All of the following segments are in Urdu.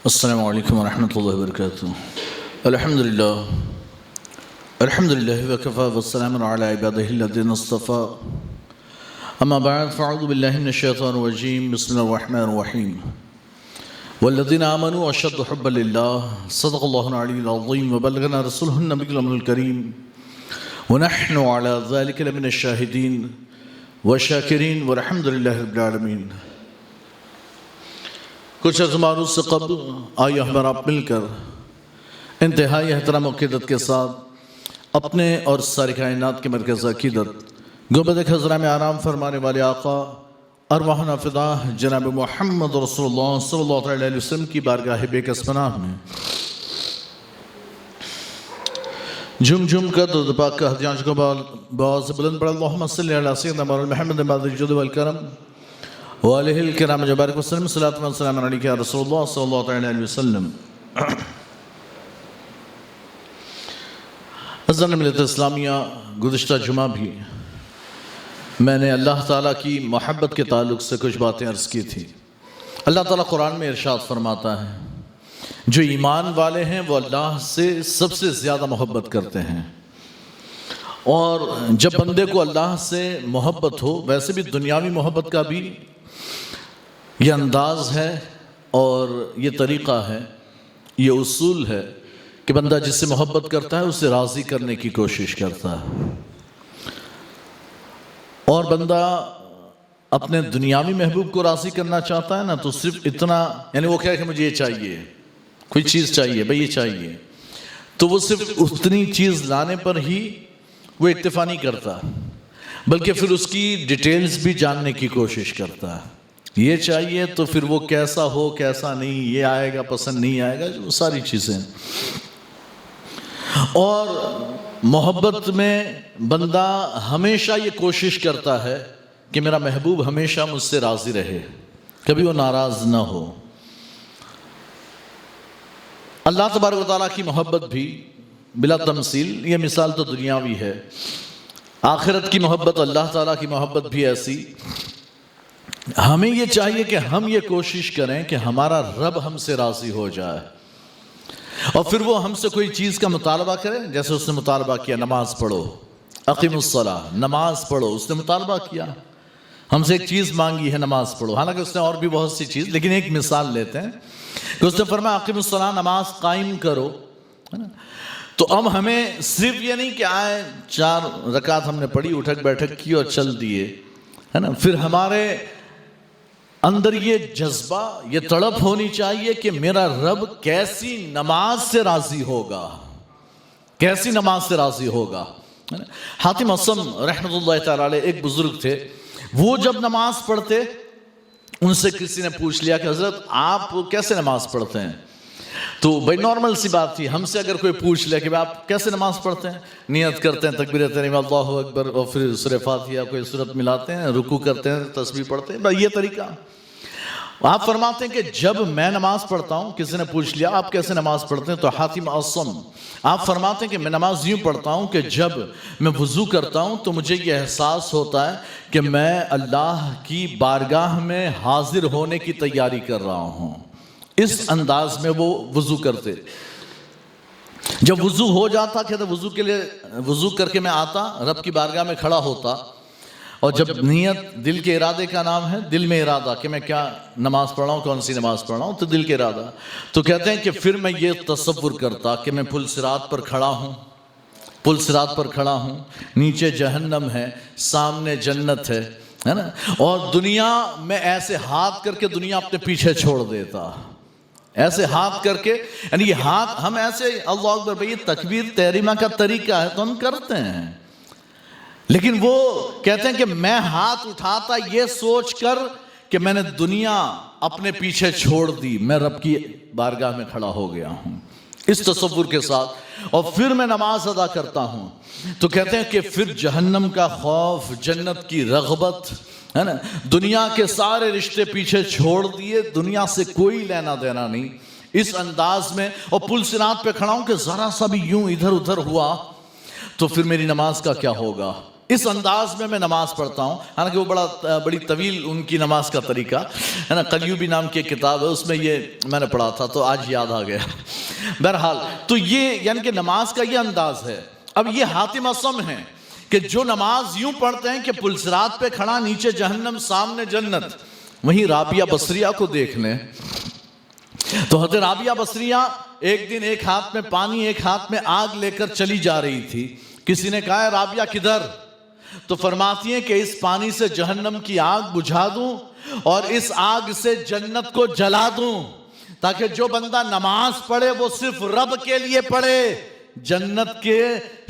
السلام علیکم ورحمۃ اللہ وبرکاتہ۔ الحمدللہ وکفیٰ والسلام علی عبادہ الذین اصطفیٰ، اما بعد فاعوذ باللہ من الشیطان الرجیم، بسم اللہ الرحمن الرحیم۔ والذین آمنوا اشد حبا للہ، صدق اللہ العلی العظیم، وبلغنا رسولہ النبی الامین الکریم، ونحن علی ذلک لمن الشاہدین والشاکرین والحمد للہ رب العالمین۔ کچھ عرصہ معروض سے قبل آئیے ہمارا آپ مل کر انتہائی احترام و عقیدت کے ساتھ اپنے اور ساری کائنات کے مرکز عقیدت گنبد خضرا میں آرام فرمانے والے آقا ارواحنا فدا جناب محمد رسول اللہ صلی اللہ علیہ وسلم کی بارگاہ بے کس پناہ میں جھم جھم کر درود پاک کا ہدیان کو باز بلند پڑھ اللہم صلی علی سیدنا مولانا محمد بعد الجود والکرم وآلہ الکرام جبارک وسلم، صلاۃ و سلام علیکہ یا رسول اللہ صلی اللہ علیہ وسلم۔ عزیزان ملت اسلامیہ، گزشتہ جمعہ بھی میں نے اللہ تعالیٰ کی محبت کے تعلق سے کچھ باتیں عرض کی تھی۔ اللہ تعالیٰ قرآن میں ارشاد فرماتا ہے جو ایمان والے ہیں وہ اللہ سے سب سے زیادہ محبت کرتے ہیں، اور جب بندے کو اللہ سے محبت ہو، ویسے بھی دنیاوی محبت کا بھی یہ انداز ہے اور یہ طریقہ ہے، یہ اصول ہے کہ بندہ جس سے محبت کرتا ہے اسے راضی کرنے کی کوشش کرتا ہے، اور بندہ اپنے دنیاوی محبوب کو راضی کرنا چاہتا ہے نا تو صرف اتنا، یعنی وہ کہے کہ مجھے یہ چاہیے، کوئی چیز چاہیے، بھئی یہ چاہیے، تو وہ صرف اتنی چیز لانے پر ہی وہ اکتفا نہیں کرتا، بلکہ پھر اس کی ڈیٹیلز بھی جاننے کی کوشش کرتا ہے۔ یہ چاہیے تو پھر وہ کیسا ہو کیسا نہیں، یہ آئے گا پسند نہیں آئے گا، وہ ساری چیزیں۔ اور محبت میں بندہ ہمیشہ یہ کوشش کرتا ہے کہ میرا محبوب ہمیشہ مجھ سے راضی رہے، کبھی وہ ناراض نہ ہو۔ اللہ تبارک و تعالیٰ کی محبت بھی بلا تمثیل، یہ مثال تو دنیاوی ہے، آخرت کی محبت، اللہ تعالیٰ کی محبت بھی ایسی۔ ہمیں یہ چاہیے کہ ہم یہ کوشش کریں کہ ہمارا رب ہم سے راضی ہو جائے، اور پھر وہ ہم سے کوئی چیز کا مطالبہ کرے، جیسے اس نے مطالبہ کیا نماز پڑھو، اقیم الصلاۃ، نماز پڑھو، اس نے مطالبہ کیا، ہم سے ایک چیز مانگی ہے نماز پڑھو، حالانکہ اس نے اور بھی بہت سی چیز، لیکن ایک مثال لیتے ہیں کہ اس نے فرمایا اقیم الصلاۃ، نماز قائم کرو، تو اب ہمیں صرف یہ نہیں کہ آئے 4 رکعت ہم نے پڑھی، اٹھک بیٹھک کی اور چل دیے، ہے نا، پھر ہمارے اندر یہ جذبہ، یہ تڑپ ہونی چاہیے کہ میرا رب کیسی نماز سے راضی ہوگا، کیسی نماز سے راضی ہوگا۔ حاتم اصم رحمۃ اللہ تعالیٰ علیہ ایک بزرگ تھے، وہ جب نماز پڑھتے ان سے کسی نے پوچھ لیا کہ حضرت آپ کیسے نماز پڑھتے ہیں؟ تو بھائی نارمل سی بات تھی، ہم سے اگر کوئی پوچھ لے کہ آپ کیسے نماز پڑھتے ہیں، نیت کرتے ہیں تکبیر تحریمہ اللہ اکبر، اور پھر سورہ فاتحہ کوئی سورت ملاتے ہیں، رکوع کرتے ہیں، تسبیح پڑھتے ہیں، بھائی یہ طریقہ۔ آپ فرماتے ہیں کہ جب میں نماز پڑھتا ہوں، کسی نے پوچھ لیا آپ کیسے نماز پڑھتے ہیں، تو حاتم اصم آپ فرماتے ہیں کہ میں نماز یوں پڑھتا ہوں کہ جب میں وضو کرتا ہوں تو مجھے یہ احساس ہوتا ہے کہ میں اللہ کی بارگاہ میں حاضر ہونے کی تیاری کر رہا ہوں، اس انداز میں وہ وضو کرتے۔ جب وضو ہو جاتا، کہتے وضو کر کے میں آتا، رب کی بارگاہ میں کھڑا ہوتا، اور جب نیت دل کے ارادے کا نام ہے، دل میں ارادہ کہ میں کیا نماز پڑھ رہا ہوں، کون سی نماز پڑھ رہا ہوں، تو دل کے ارادہ، تو کہتے ہیں کہ پھر میں یہ تصور کرتا کہ میں پل صراط پر کھڑا ہوں، پل صراط پر کھڑا ہوں، نیچے جہنم ہے، سامنے جنت ہے نا، اور دنیا میں ایسے ہاتھ کر کے دنیا اپنے پیچھے چھوڑ دیتا، ایسے ہاتھ کر کے، یعنی یہ ہاتھ ہم ایسے اللہ اکبر، بھئی تکبیر تحریمہ کا طریقہ ہے تو ہم کرتے ہیں، لیکن وہ کہتے ہیں کہ میں ہاتھ اٹھاتا یہ سوچ کر کہ میں نے دنیا اپنے پیچھے چھوڑ دی، میں رب کی بارگاہ میں کھڑا ہو گیا ہوں، اس تصور کے ساتھ، اور پھر میں نماز ادا کرتا ہوں، تو کہتے ہیں کہ پھر جہنم کا خوف، جنت کی رغبت، ہے نا، دنیا کے سارے رشتے پیچھے چھوڑ دیے، دنیا سے کوئی لینا دینا نہیں، اس انداز میں، اور پل صراط پہ کھڑا ہوں کہ ذرا سا بھی یوں ادھر ادھر ہوا تو پھر میری نماز کا کیا ہوگا، اس انداز میں نماز پڑھتا ہوں. حالانکہ وہ بڑی طویل ان کی نماز کا طریقہ ہے نا. قلیوبی نام کی ایک کتاب ہے, اس میں یہ میں نے پڑھا تھا تو آج یاد آ گیا. بہرحال تو یہ یعنی کہ نماز کا یہ انداز ہے. اب یہ حاتم اصم ہیں کہ جو نماز یوں پڑھتے ہیں کہ پلسرات پہ کھڑا, نیچے جہنم سامنے جنت. وہیں رابعہ بصریہ کو دیکھ لیں تو حضرت رابعہ بصریہ ایک دن ایک ہاتھ میں پانی ایک ہاتھ میں آگ لے کر چلی جا رہی تھی. کسی نے کہا رابعہ کدھر؟ تو فرماتی ہیں کہ اس پانی سے جہنم کی آگ بجھا دوں اور اس آگ سے جنت کو جلا دوں, تاکہ جو بندہ نماز پڑھے وہ صرف رب کے لیے پڑھے, جنت کے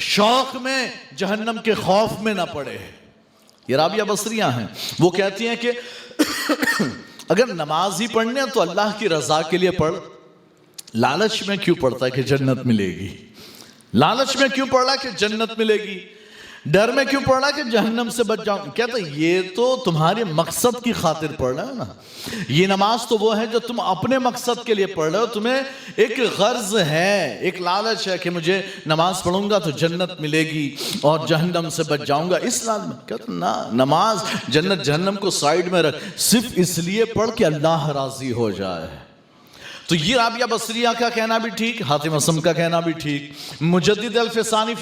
شوق میں جہنم کے خوف میں نہ پڑھے. یہ رابعہ بصریہ ہیں. وہ کہتی ہیں کہ اگر نماز ہی پڑھنے تو اللہ کی رضا کے لیے پڑھ, لالچ میں کیوں پڑھتا ہے کہ جنت ملے گی؟ لالچ میں کیوں پڑھ رہا ہے کہ جنت ملے گی؟ ڈر میں کیوں پڑھ رہا ہے کہ جہنم سے بچ جاؤں؟ کہتا ہے یہ تو تمہارے مقصد کی خاطر پڑھ رہا ہے نا. یہ نماز تو وہ ہے جو تم اپنے مقصد کے لیے پڑھ رہے ہو. تمہیں ایک غرض ہے, ایک لالچ ہے کہ مجھے نماز پڑھوں گا تو جنت ملے گی اور جہنم سے بچ جاؤں گا, اس لالچ میں. کہتا ہے نا, نماز جنت جہنم کو سائیڈ میں رکھ, صرف اس لیے پڑھ کہ اللہ راضی ہو جائے. تو یہ رابعہ بصریہ کا کہنا بھی ٹھیک, حاتم اصم کا کہنا بھی ٹھیک. مجدد الفسانی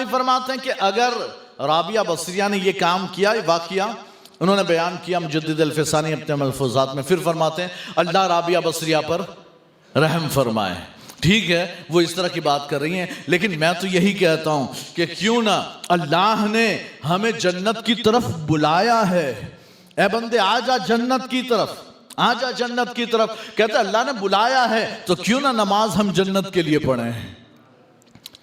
فرماتے ہیں کہ اگر رابعہ بصریہ نے یہ کام کیا, یہ واقعہ انہوں نے بیان کیا مجدد الفسانی اپنے ملفوظات میں, پھر فرماتے ہیں اللہ رابعہ بصریہ پر رحم فرمائے. ٹھیک ہے وہ اس طرح کی بات کر رہی ہیں, لیکن میں تو یہی کہتا ہوں کہ کیوں نہ اللہ نے ہمیں جنت کی طرف بلایا ہے. اے بندے آ جا جنت کی طرف, آ جا جنت کی طرف. کہتے ہیں اللہ نے بلایا ہے تو کیوں نہ نماز ہم جنت کے لیے پڑھیں,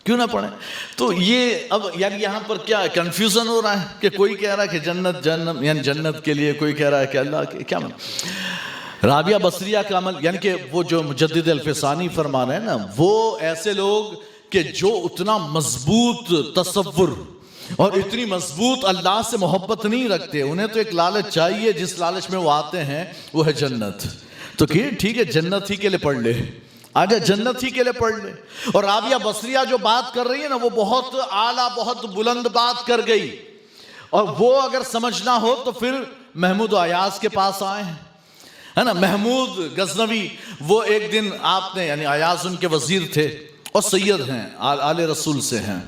کیوں نہ پڑھیں. تو یہ اب یعنی یہاں پر کیا کنفیوژن ہو رہا ہے کہ کوئی کہہ رہا ہے کہ جنت جہنم یعنی جنت کے لیے, کوئی کہہ رہا ہے کہ اللہ کے کیا رابعہ بصریہ کا عمل یعنی کہ وہ جو مجدد الفسانی فرما رہے ہیں نا, وہ ایسے لوگ کہ جو اتنا مضبوط تصور اور اتنی مضبوط اللہ سے محبت نہیں رکھتے, انہیں تو ایک لالچ چاہیے, جس لالچ میں وہ آتے ہیں وہ ہے جنت. تو ٹھیک ہے جنت ہی کے لیے پڑھ لے, آجا جنت ہی کے لیے پڑھ لے. اور رابعہ بصریہ جو بات کر رہی ہے نا وہ بہت اعلیٰ بہت بلند بات کر گئی, اور وہ اگر سمجھنا ہو تو پھر محمود ایاز کے پاس آئے ہیں, ہے نا. محمود غزنوی وہ ایک دن آپ نے یعنی ایاز ان کے وزیر تھے اور سید ہیں, آل رسول سے ہیں,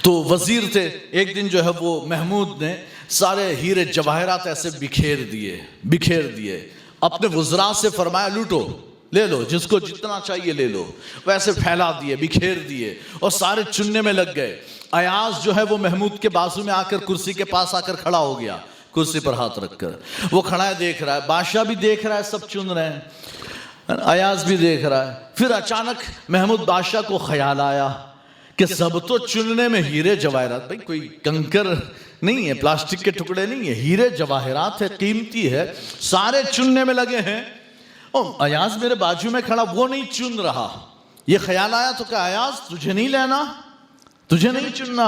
تو وزیر تھے. ایک دن جو ہے وہ محمود نے سارے ہیرے جواہرات ایسے بکھیر دیے, اپنے وزراء سے فرمایا لوٹو, لے لو, جس کو جتنا چاہیے لے لو. ویسے پھیلا دیے, بکھیر دیے اور سارے چننے میں لگ گئے. ایاز جو ہے وہ محمود کے بازو میں آ کر کرسی کے پاس آ کر کھڑا ہو گیا, کرسی پر ہاتھ رکھ کر. وہ کھڑا ہے, دیکھ رہا ہے, بادشاہ بھی دیکھ رہا ہے, سب چن رہے ہیں, ایاز بھی دیکھ رہا ہے. پھر اچانک محمود بادشاہ کو خیال آیا کہ سب تو چننے میں ہیرے جواہرات, بھائی کوئی کنکر نہیں ہے, پلاسٹک کے ٹکڑے نہیں ہے, ہیرے جواہرات ہے, قیمتی ہے, سارے چننے میں لگے ہیں. ایاز میرے بازو میں کھڑا, وہ نہیں چن رہا. یہ خیال آیا تو کہا ایاز تجھے نہیں لینا, تجھے نہیں چننا,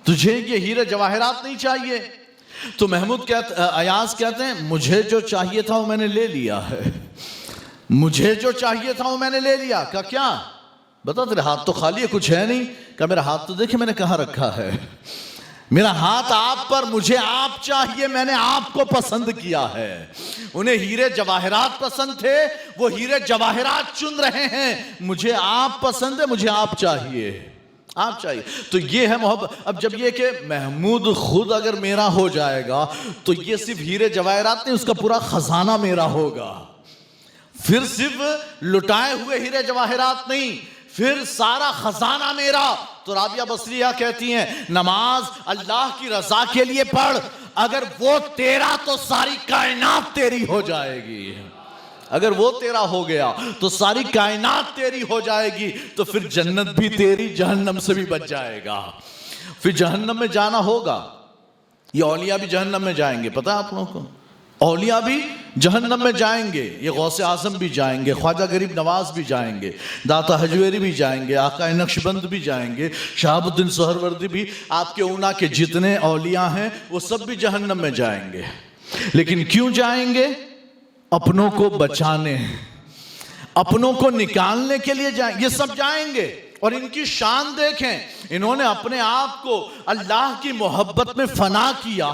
تجھے یہ ہیرے جواہرات نہیں چاہیے. تو ایاز کہتے ہیں مجھے جو چاہیے تھا وہ میں نے لے لیا ہے, مجھے جو چاہیے تھا وہ میں نے لے لیا. کہا کیا؟ بتا تیرے ہاتھ تو خالی ہے, کچھ ہے نہیں. کہا میرا ہاتھ تو دیکھیں میں نے کہاں رکھا ہے, میرا ہاتھ آپ پر, مجھے آپ چاہیے, میں نے آپ کو پسند کیا ہے. انہیں ہیرے جواہرات پسند تھے, وہ ہیرے جواہرات چن رہے ہیں. مجھے آپ پسند ہے, مجھے آپ چاہیے, آپ چاہیے. تو یہ ہے محبت. اب جب یہ کہ محمود خود اگر میرا ہو جائے گا تو یہ صرف ہیرے جواہرات نہیں, اس کا پورا خزانہ میرا ہوگا. پھر صرف لٹائے ہوئے ہیرے جواہرات نہیں, پھر سارا خزانہ میرا. تو رابعہ بصریہ کہتی ہیں نماز اللہ کی رضا کے لیے پڑھ, اگر وہ تیرا تو ساری کائنات تیری ہو جائے گی. اگر وہ تیرا ہو گیا تو ساری کائنات تیری ہو جائے گی, تو پھر جنت بھی تیری, جہنم سے بھی بچ جائے گا. پھر جہنم میں جانا ہوگا. یہ اولیاء بھی جہنم میں جائیں گے, پتہ ہے آپ لوگوں کو, اولیاء بھی جہنم میں جائیں گے. یہ غوث اعظم بھی جائیں گے, خواجہ غریب نواز بھی جائیں گے, داتا حجویری بھی جائیں گے, آقا نقشبند بھی جائیں گے, شہاب الدین سہروردی بھی, آپ کے اونا کے جتنے اولیاء ہیں وہ سب بھی جہنم میں جائیں گے. لیکن کیوں جائیں گے؟ اپنوں کو بچانے, اپنوں کو نکالنے کے لیے جائیں. یہ سب جائیں گے, اور ان کی شان دیکھیں, انہوں نے اپنے آپ کو اللہ کی محبت میں فنا کیا،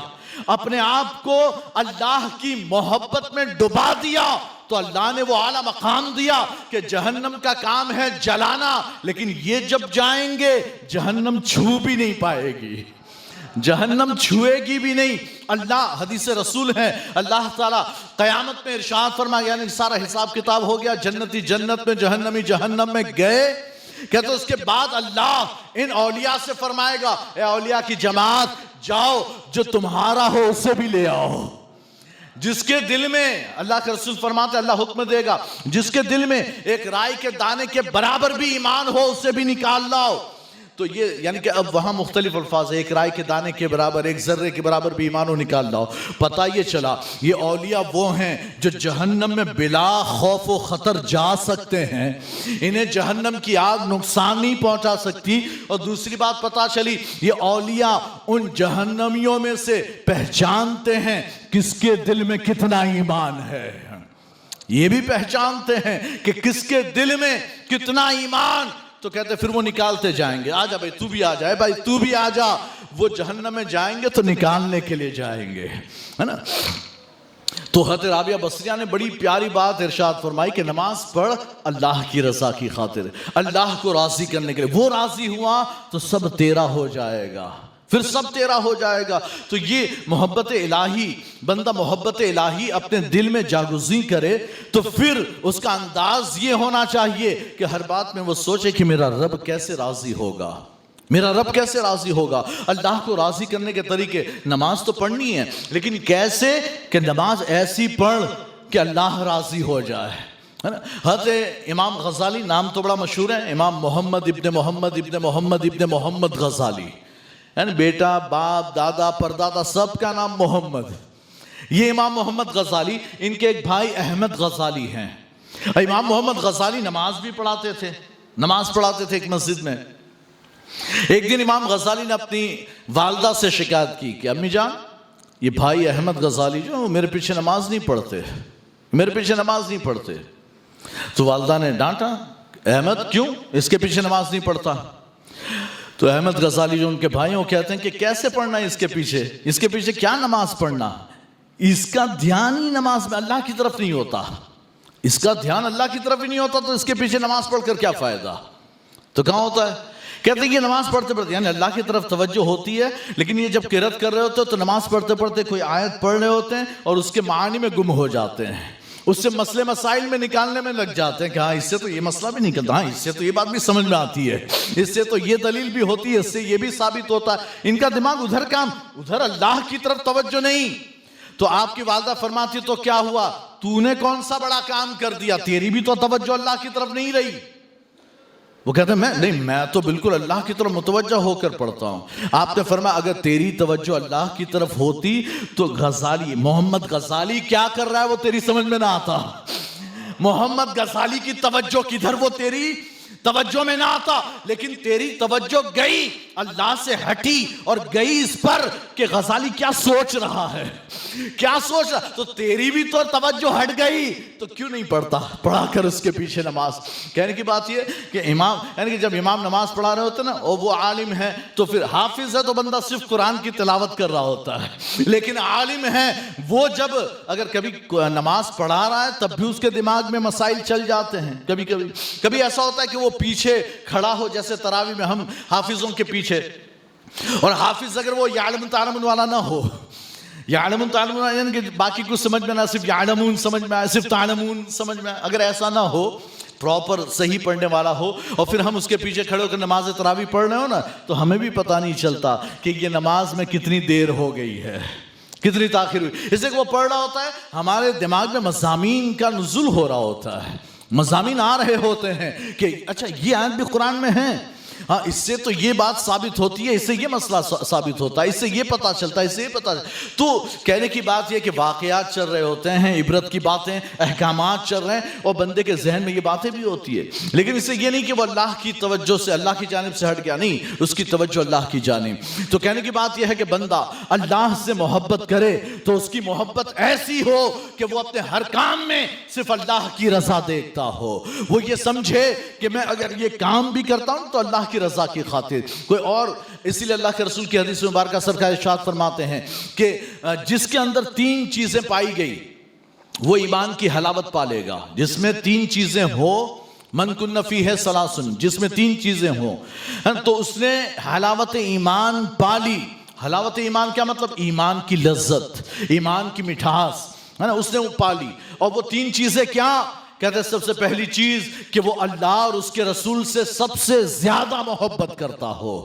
اپنے آپ کو اللہ کی محبت میں ڈبا دیا، تو اللہ نے وہ اعلیٰ مقام دیا کہ جہنم کا کام ہے جلانا، لیکن یہ جب جائیں گے جہنم چھو بھی نہیں پائے گی، جہنم چھوئے گی بھی نہیں۔ اللہ حدیث رسول ہے، اللہ تعالیٰ قیامت میں ارشاد فرما گیا، یعنی سارا حساب کتاب ہو گیا، جنتی جنت میں، جہنمی جہنم میں گئے، کہتے اس کے بعد اللہ ان اولیاء سے فرمائے گا، اے اولیاء کی جماعت جاؤ، جو تمہارا ہو اسے بھی لے آؤ۔ جس کے دل میں، اللہ کے رسول فرماتے ہیں، اللہ حکم دے گا، جس کے دل میں ایک رائی کے دانے کے برابر بھی ایمان ہو اسے بھی نکال لاؤ۔ تو یہ یعنی کہ اب وہاں مختلف الفاظ ہے، ایک رائی کے دانے کے برابر، ایک ذرے کے برابر بھی ایمان ہو نکال لاؤ۔ پتہ یہ چلا یہ اولیاء وہ ہیں جو جہنم میں بلا خوف و خطر جا سکتے ہیں، انہیں جہنم کی آگ نقصان نہیں پہنچا سکتی۔ اور دوسری بات پتہ چلی، یہ اولیاء ان جہنمیوں میں سے پہچانتے ہیں کس کے دل میں کتنا ایمان ہے، یہ بھی پہچانتے ہیں کہ کس کے دل میں کتنا ایمان، تو کہتے پھر وہ نکالتے جائیں گے، آجا بھائی تو بھی آ جائے، بھائی تو بھی آ جا۔ وہ جہنم میں جائیں گے تو نکالنے کے لیے جائیں گے، ہے نا۔ تو حضرت رابعہ بصریہ نے بڑی پیاری بات ارشاد فرمائی کہ نماز پڑھ اللہ کی رضا کی خاطر، اللہ کو راضی کرنے کے لیے، وہ راضی ہوا تو سب تیرا ہو جائے گا، پھر سب تیرا ہو جائے گا۔ تو یہ محبت الہی، بندہ محبت الہی اپنے دل میں جاگزیں کرے تو پھر اس کا انداز یہ ہونا چاہیے کہ ہر بات میں وہ سوچے کہ میرا رب کیسے راضی ہوگا، میرا رب کیسے راضی ہوگا۔ اللہ کو راضی کرنے کے طریقے، نماز تو پڑھنی ہے لیکن کیسے کہ نماز ایسی پڑھ کہ اللہ راضی ہو جائے۔ حضرت امام غزالی، نام تو بڑا مشہور ہے، امام محمد ابن محمد ابن محمد ابن محمد غزالی، یعنی بیٹا، باپ، دادا، پردادا سب کا نام محمد۔ یہ امام محمد غزالی، ان کے ایک بھائی احمد غزالی ہیں۔ امام محمد غزالی نماز بھی پڑھاتے تھے، نماز پڑھاتے تھے ایک مسجد میں۔ ایک دن امام غزالی نے اپنی والدہ سے شکایت کی کہ امی جان، یہ بھائی احمد غزالی جو میرے پیچھے نماز نہیں پڑھتے، میرے پیچھے نماز نہیں پڑھتے۔ تو والدہ نے ڈانٹا، احمد کیوں اس کے پیچھے نماز نہیں پڑھتا؟ تو احمد غزالی جو ان کے بھائیوں کہتے ہیں کہ کیسے پڑھنا ہے اس کے پیچھے کیا نماز پڑھنا، اس کا دھیان ہی نماز میں اللہ کی طرف نہیں ہوتا، اس کا دھیان اللہ کی طرف ہی نہیں ہوتا، تو اس کے پیچھے نماز پڑھ کر کیا فائدہ؟ تو کہاں ہوتا ہے؟ کہتے ہیں یہ نماز پڑھتے پڑھتے یعنی اللہ کی طرف توجہ ہوتی ہے، لیکن یہ جب قرأت کر رہے ہوتے ہیں تو نماز پڑھتے پڑھتے کوئی آیت پڑھ رہے ہوتے ہیں اور اس کے معانی میں گم ہو جاتے ہیں، اس سے مسئلے مسائل میں نکالنے میں لگ جاتے ہیں کہ ہاں اس سے تو یہ مسئلہ بھی نکلتا، ہاں اس سے تو یہ بات بھی سمجھ میں آتی ہے، اس سے تو یہ دلیل بھی ہوتی ہے، اس سے یہ بھی ثابت ہوتا ہے۔ ان کا دماغ ادھر کام، ادھر اللہ کی طرف توجہ نہیں۔ تو آپ کی والدہ فرماتی تو کیا ہوا، تو نے کون سا بڑا کام کر دیا، تیری بھی تو توجہ اللہ کی طرف نہیں رہی۔ وہ کہتے ہیں میں تو بالکل اللہ کی طرف متوجہ ہو کر پڑھتا ہوں۔ آپ نے فرمایا اگر تیری توجہ اللہ کی طرف ہوتی تو غزالی، محمد غزالی کیا کر رہا ہے وہ تیری سمجھ میں نہ آتا، محمد غزالی کی توجہ کدھر وہ تیری توجہ میں نہ آتا، لیکن تیری توجہ گئی اللہ سے ہٹی اور گئی اس پر کہ غزالی کیا سوچ رہا ہے، کیا سوچ رہا، تو تیری بھی تو توجہ ہٹ گئی، تو کیوں نہیں پڑھتا، پڑھا کر اس کے پیچھے نماز۔ کہنے کی بات یہ کہ امام، یعنی کہ جب امام نماز پڑھا رہے ہوتے ہیں نا اور وہ عالم ہے تو پھر حافظ ہے تو بندہ صرف قرآن کی تلاوت کر رہا ہوتا ہے، لیکن عالم ہے وہ جب اگر کبھی نماز پڑھا رہا ہے تب بھی اس کے دماغ میں مسائل چل جاتے ہیں، کبھی ایسا ہوتا ہے کہ وہ پیچھے کھڑا ہو، جیسے تراویح میں ہم حافظوں کے پیچھے، اور حافظ اگر وہ یعلم تعلمون والا نہ ہو، یعلم تعلمون یعنی کہ باقی کچھ سمجھ میں نہ، صرف یعلمون سمجھ میں آئے، صرف تعلمون سمجھ میں آئے، اگر ایسا نہ ہو، پراپر صحیح پڑھنے والا ہو، اور پھر ہم اس کے پیچھے کھڑے ہو کر نماز تراویح پڑھ رہے ہو نا تو ہمیں بھی پتہ نہیں چلتا کہ یہ نماز میں کتنی دیر ہو گئی ہے، کتنی تاخیر ہوئی، اس لیے کہ وہ پڑھ رہا ہوتا ہے، ہمارے دماغ میں مضامین کا نزول ہو رہا ہوتا ہے، مضامین آ رہے ہوتے ہیں کہ اچھا یہ آیت بھی قرآن میں ہے، ہاں اس سے تو یہ بات ثابت ہوتی ہے، اس سے یہ مسئلہ ثابت ہوتا ہے، اس سے یہ پتہ چلتا ہے، اس سے یہ پتہ چلتا ہے۔ تو کہنے کی بات یہ کہ واقعات چل رہے ہوتے ہیں، عبرت کی باتیں، احکامات چل رہے ہیں اور بندے کے ذہن میں یہ باتیں بھی ہوتی ہے، لیکن اس سے یہ نہیں کہ وہ اللہ کی توجہ سے، اللہ کی جانب سے ہٹ گیا، نہیں، اس کی توجہ اللہ کی جانب۔ تو کہنے کی بات یہ ہے کہ بندہ اللہ سے محبت کرے تو اس کی محبت ایسی ہو کہ وہ اپنے ہر کام میں صرف اللہ کی رضا دیکھتا ہو، وہ یہ سمجھے کہ میں اگر یہ کام بھی کرتا ہوں تو اللہ کی رضا کی خاطر کوئی اور. اسی لیے اللہ کے رسول کی حدیث مبارکہ سرکار ارشاد فرماتے ہیں کہ جس کے اندر 3 چیزیں پائی گئی وہ ایمان کی حلاوت پالے گا. جس میں 3 چیزیں ہو، من کن فیہ ثلاث، جس میں 3 چیزیں ہوں تو اس نے حلاوت ایمان پالی. حلاوت ایمان کیا مطلب؟ ایمان کی لذت، ایمان کی مٹھاس ہے نا، اس نے وہ پالی. اور وہ 3 چیزیں کیا کہتے ہیں؟ سب سے پہلی چیز کہ وہ اللہ اور اس کے رسول سے سب سے زیادہ محبت کرتا ہو.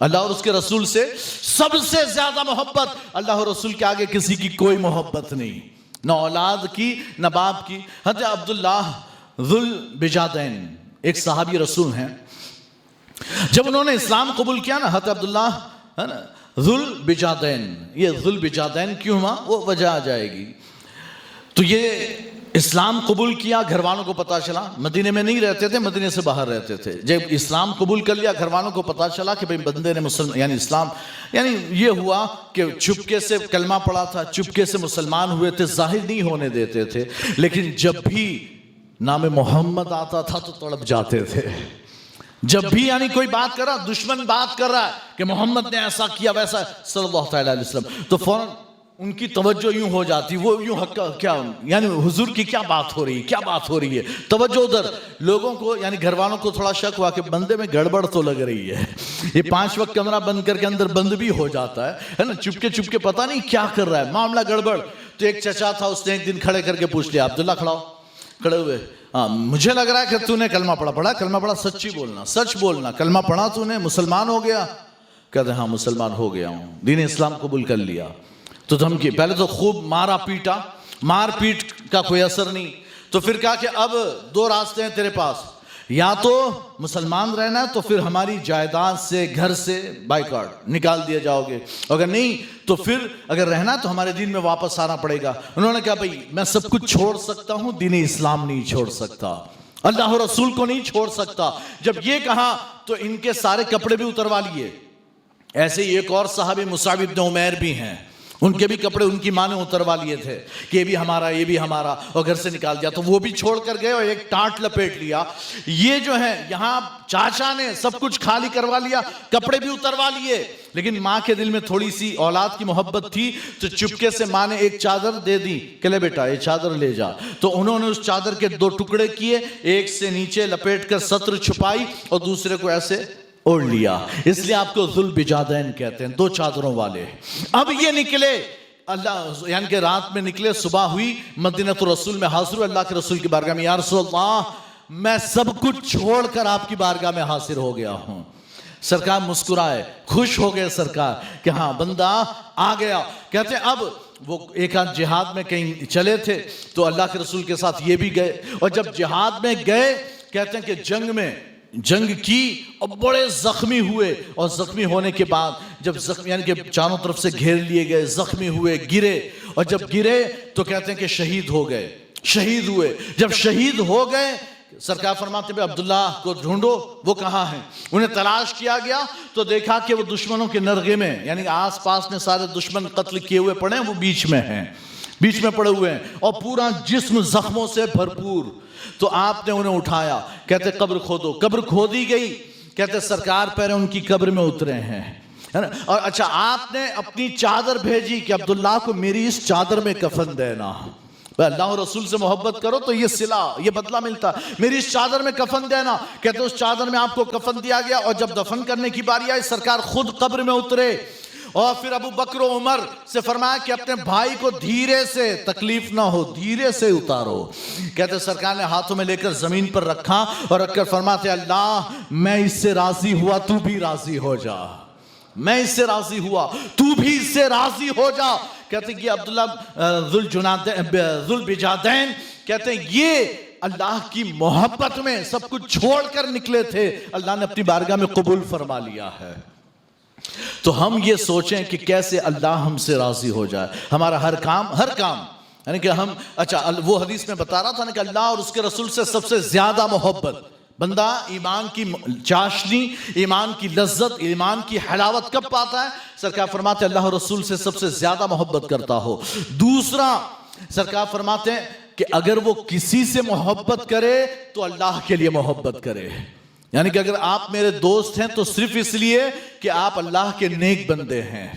اللہ اور اس کے رسول سے سب سے زیادہ محبت. اللہ اور رسول کے آگے کسی کی کوئی محبت نہیں، نہ اولاد کی نہ باپ کی. حضرت عبداللہ ذوالبجادین ایک صحابی رسول ہیں. جب انہوں نے اسلام قبول کیا نا، حضرت عبداللہ ہے نا ذوالبجادین، یہ ذوالبجادین کیوں ہوا وہ وجہ آ جائے گی. تو یہ اسلام قبول کیا، گھر والوں کو پتا چلا، مدینے میں نہیں رہتے تھے، مدینے سے باہر رہتے تھے. جب اسلام قبول کر لیا، گھر والوں کو پتا چلا کہ بھئی بندے نے یعنی اسلام، یعنی یہ ہوا کہ چپکے سے کلمہ پڑھا تھا، چپکے سے مسلمان ہوئے تھے، ظاہر نہیں ہونے دیتے تھے. لیکن جب بھی نام محمد آتا تھا تو تڑپ جاتے تھے. جب بھی یعنی کوئی بات کر رہا، دشمن بات کر رہا ہے کہ محمد نے ایسا کیا ویسا صلی اللہ تعالیٰ علیہ وسلم، تو فوراً ان کی توجہ یوں ہو جاتی، وہ یوں کیا یعنی حضور کی کیا بات ہو رہی ہے، کیا بات ہو رہی ہے، توجہ ادھر. لوگوں کو یعنی گھر والوں کو تھوڑا شک ہوا کہ بندے میں گڑبڑ تو لگ رہی ہے. یہ 5 وقت کمرہ بند کر کے اندر بند بھی ہو جاتا ہے نا، چپکے چپکے پتہ نہیں کیا کر رہا ہے، معاملہ گڑبڑ. تو ایک چچا تھا، اس نے ایک دن کھڑے کر کے پوچھ لیا، عبداللہ کھڑا ہو. کھڑے ہوئے، ہاں مجھے لگ رہا ہے کہ تو نے کلمہ پڑھا. کلمہ پڑھا، سچی بولنا، سچ بولنا. کلمہ پڑھا تو نے، مسلمان ہو گیا؟ کہتے ہاں مسلمان ہو گیا ہوں، دین اسلام قبول کر لیا. تو دھمکی، پہلے تو خوب مارا پیٹا، مار پیٹ کا کوئی اثر نہیں. تو پھر کہا کہ اب 2 راستے ہیں تیرے پاس، یا تو مسلمان رہنا ہے تو پھر ہماری جائیداد سے، گھر سے بائیکاٹ نکال دیا جاؤ گے، اگر نہیں تو پھر اگر رہنا تو ہمارے دین میں واپس آنا پڑے گا. انہوں نے کہا بھئی میں سب کچھ چھوڑ سکتا ہوں، دین اسلام نہیں چھوڑ سکتا، اللہ و رسول کو نہیں چھوڑ سکتا. جب یہ کہا تو ان کے سارے کپڑے بھی اتروا لیے. ایسے ہی ایک اور صحابی مصعب بن عمیر بھی ہیں، ان کے بھی کپڑے ان کی ماں نے اتروا لیے تھے کہ یہ بھی ہمارا، یہ بھی ہمارا، اور گھر سے نکال دیا. تو وہ بھی چھوڑ کر گئے اور ایک ٹانٹ لپیٹ لیا. یہ جو ہے یہاں چاچا نے سب کچھ خالی کروا لیا، کپڑے بھی اتروا لیے، لیکن ماں کے دل میں تھوڑی سی اولاد کی محبت تھی. تو چپکے سے ماں نے ایک چادر دے دی کہ لے بیٹا یہ چادر لے جا. تو انہوں نے اس چادر کے 2 ٹکڑے کیے، ایک سے نیچے لپیٹ کر سطر چھپائی اور دوسرے کو ایسے اوڑھ لیا. اس لیے آپ کو ذوالبجادین کہتے ہیں، 2 چادروں والے. اب یہ نکلے اللہ، یعنی کہ رات میں نکلے، صبح ہوئی، مدینہ الرسول میں حاضر ہوئے، اللہ کے رسول کی بارگاہ میں، یا رسول اللہ میں سب کچھ چھوڑ کر آپ کی بارگاہ میں حاضر ہو گیا ہوں. سرکار مسکرائے، خوش ہو گئے سرکار کہ ہاں بندہ آ گیا. کہتے ہیں اب وہ ایک آدھ جہاد میں کہیں چلے تھے تو اللہ کے رسول کے ساتھ یہ بھی گئے، اور جب جہاد میں گئے کہتے ہیں کہ جنگ کی اور بڑے زخمی ہوئے، اور زخمی ہونے کے بعد جب زخمی یعنی کہ چاروں طرف سے گھیر لیے گئے، زخمی ہوئے، گرے، اور جب گرے تو کہتے ہیں کہ شہید ہو گئے، شہید ہوئے. جب شہید ہو گئے سرکار فرماتے ہیں عبداللہ کو ڈھونڈو، وہ کہاں ہیں؟ انہیں تلاش کیا گیا تو دیکھا کہ وہ دشمنوں کے نرغے میں، یعنی آس پاس میں سارے دشمن قتل کیے ہوئے پڑے ہیں، وہ بیچ میں ہیں، بیچ میں پڑے ہوئے ہیں، اور پورا جسم زخموں سے بھرپور. تو آپ نے انہیں اٹھایا، کہتے قبر کھودو. قبر کھودی گئی، کہتے سرکار پہلے ان کی قبر میں اترے ہیں. اور اچھا آپ نے اپنی چادر بھیجی کہ عبداللہ کو میری اس چادر میں کفن دینا. اللہ اور رسول سے محبت کرو تو یہ صلہ، یہ بدلہ ملتا، میری اس چادر میں کفن دینا. کہتے اس چادر میں آپ کو کفن دیا گیا، اور جب دفن کرنے کی باری آئی سرکار خود قبر میں اترے، اور پھر ابو بکر و عمر سے فرمایا کہ اپنے بھائی کو دھیرے سے، تکلیف نہ ہو، دھیرے سے اتارو. کہتے سرکار نے ہاتھوں میں لے کر زمین پر رکھا اور رکھ کر فرماتے اللہ میں اس سے راضی ہوا، تو بھی راضی ہو جا. میں اس سے راضی ہوا، تو بھی اس سے راضی ہو جا. کہتے ہیں کہ عبداللہ ذوالبجادین کہتے ہیں یہ اللہ کی محبت میں سب کچھ چھوڑ کر نکلے تھے، اللہ نے اپنی بارگاہ میں قبول فرما لیا ہے. تو ہم یہ سوچیں کہ کیسے اللہ ہم سے راضی ہو جائے. ہمارا ہر کام یعنی کہ ہم اچھا وہ حدیث میں بتا رہا تھا نا کہ اللہ اور اس کے رسول سے سب سے زیادہ محبت. بندہ ایمان کی چاشنی، ایمان کی لذت، ایمان کی حلاوت کب پاتا ہے؟ سرکار فرماتے ہیں اللہ اور رسول سے سب سے زیادہ محبت کرتا ہو. دوسرا سرکار فرماتے ہیں کہ اگر وہ کسی سے محبت کرے تو اللہ کے لیے محبت کرے. یعنی کہ اگر آپ میرے دوست ہیں تو صرف اس لیے کہ آپ اللہ کے نیک بندے ہیں.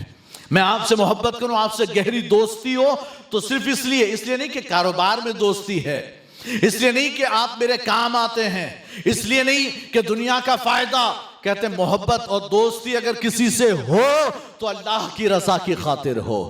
میں آپ سے محبت کروں، آپ سے گہری دوستی ہو تو صرف اس لیے نہیں کہ کاروبار میں دوستی ہے، اس لیے نہیں کہ آپ میرے کام آتے ہیں، اس لیے نہیں کہ دنیا کا فائدہ. کہتے ہیں محبت اور دوستی اگر کسی سے ہو تو اللہ کی رضا کی خاطر ہو.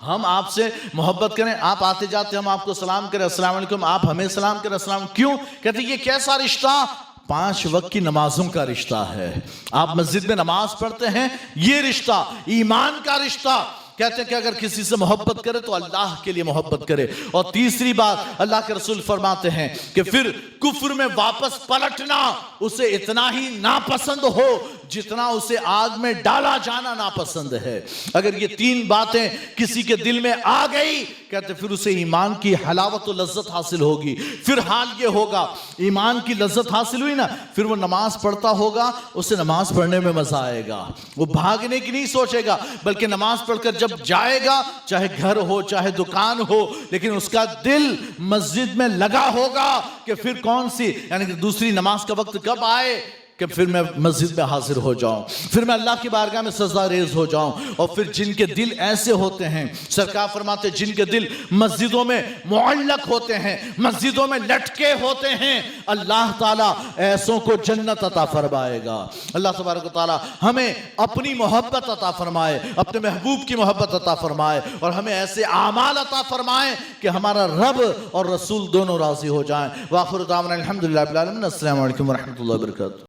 ہم آپ سے محبت کریں، آپ آتے جاتے ہم آپ کو سلام کریں السلام علیکم، آپ ہمیں سلام کریں السلام. کیوں؟ کہتے ہیں یہ کیسا رشتہ؟ 5 وقت کی نمازوں کا رشتہ ہے. آپ مسجد میں نماز پڑھتے ہیں، یہ رشتہ ایمان کا رشتہ. کہتے ہیں کہ اگر کسی سے محبت کرے تو اللہ کے لیے محبت کرے. اور تیسری بات اللہ کے رسول فرماتے ہیں کہ پھر کفر میں واپس پلٹنا اسے اتنا ہی ناپسند ہو جتنا اسے آگ میں ڈالا جانا ناپسند ہے. اگر یہ 3 باتیں کسی کے دل میں آ گئی، کہتے پھر اسے ایمان کی حلاوت و لذت حاصل ہوگی. پھر حال یہ ہوگا، ایمان کی لذت حاصل ہوئی نا، پھر وہ نماز پڑھتا ہوگا، اسے نماز پڑھنے میں مزہ آئے گا. وہ بھاگنے کی نہیں سوچے گا، بلکہ نماز پڑھ کر جب جائے گا، چاہے گھر ہو چاہے دکان ہو، لیکن اس کا دل مسجد میں لگا ہوگا کہ پھر کون سی، یعنی کہ دوسری نماز کا وقت کب آئے کہ پھر میں مسجد میں حاضر ہو جاؤں، پھر میں اللہ کی بارگاہ میں سجدہ ریز ہو جاؤں. اور پھر جن کے دل ایسے ہوتے ہیں، سرکار فرماتے جن کے دل مسجدوں میں معلق ہوتے ہیں، مسجدوں میں لٹکے ہوتے ہیں، اللہ تعالیٰ ایسوں کو جنت عطا فرمائے گا. اللہ تبارک و تعالیٰ ہمیں اپنی محبت عطا فرمائے، اپنے محبوب کی محبت عطا فرمائے، اور ہمیں ایسے اعمال عطا فرمائے کہ ہمارا رب اور رسول دونوں راضی ہو جائیں. وآخر دعوانا الحمدللہ رب العالمین. السلام علیکم ورحمۃ اللہ وبرکاتہ.